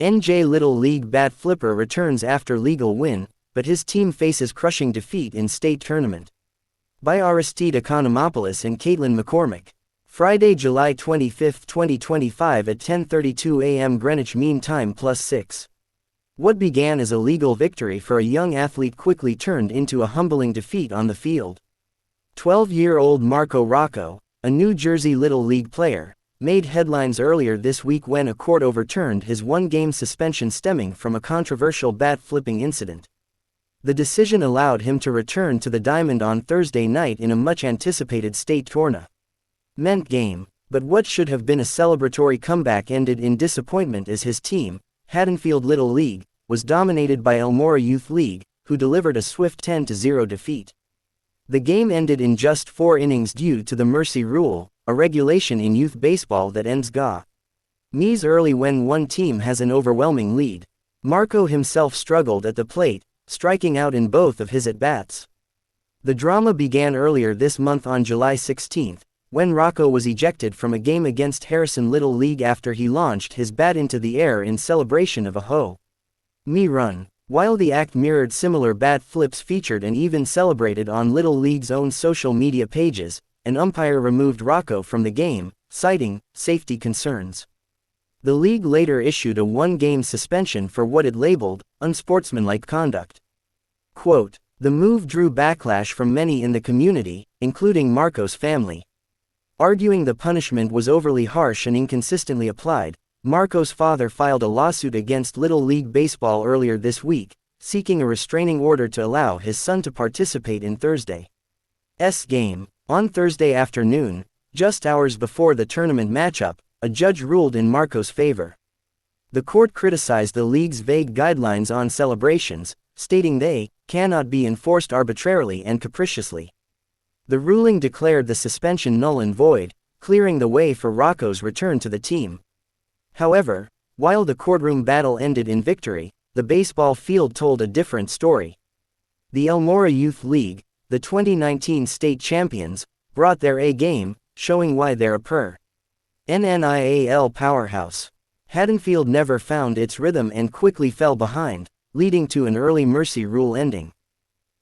NJ Little League bat flipper returns after legal win, but his team faces crushing defeat in state tournament. By Aristide Economopoulos and Caitlin McCormack. Friday, July 25, 2025 at 10:32 a.m. Greenwich Mean Time +6. What began as a legal victory for a young athlete quickly turned into a humbling defeat on the field. 12-year-old Marco Rocco, a New Jersey Little League player, made headlines earlier this week when a court overturned his one-game suspension stemming from a controversial bat flipping incident. The decision allowed him to return to the diamond on Thursday night in a much-anticipated state tournament game, but what should have been a celebratory comeback ended in disappointment as his team, Haddonfield Little League, was dominated by Elmora Youth League, who delivered a swift 10-0 defeat. The game ended in just 4 innings due to the mercy rule, a regulation in youth baseball that ends games early when one team has an overwhelming lead. Marco himself struggled at the plate, striking out in both of his at-bats. The drama began earlier this month on July 16, when Rocco was ejected from a game against Harrison Little League after he launched his bat into the air in celebration of a home run. While the act mirrored similar bat flips featured and even celebrated on Little League's own social media pages, an umpire removed Rocco from the game, citing safety concerns. The league later issued a one-game suspension for what it labeled unsportsmanlike conduct. Quote, "The move drew backlash from many in the community, including Marco's family. Arguing the punishment was overly harsh and inconsistently applied, Marco's father filed a lawsuit against Little League Baseball earlier this week, seeking a restraining order to allow his son to participate in Thursday's game. On Thursday afternoon, just hours before the tournament matchup, a judge ruled in Marco's favor. The court criticized the league's vague guidelines on celebrations, stating they cannot be enforced arbitrarily and capriciously. The ruling declared the suspension null and void, clearing the way for Rocco's return to the team. However, while the courtroom battle ended in victory, the baseball field told a different story. The Elmora Youth League, the 2019 state champions, brought their A game, showing why they're a perennial powerhouse. Haddonfield never found its rhythm and quickly fell behind, leading to an early mercy rule ending.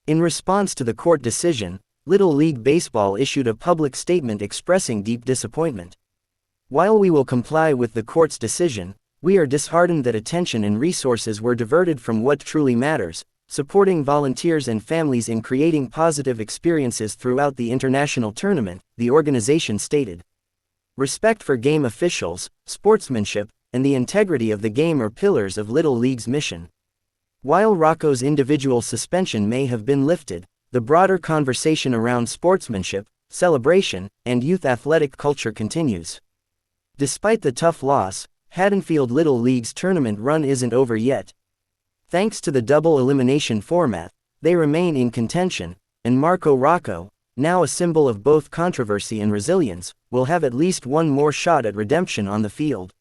In response to the court decision, Little League Baseball issued a public statement expressing deep disappointment. "While we will comply with the court's decision, we are disheartened that attention and resources were diverted from what truly matters, supporting volunteers and families in creating positive experiences throughout the international tournament," the organization stated. Respect for game officials, sportsmanship, and the integrity of the game are pillars of Little League's mission. While Rocco's individual suspension may have been lifted, the broader conversation around sportsmanship, celebration, and youth athletic culture continues. Despite the tough loss, Haddonfield Little League's tournament run isn't over yet. Thanks to the double elimination format, they remain in contention, and Marco Rocco, now a symbol of both controversy and resilience, will have at least one more shot at redemption on the field.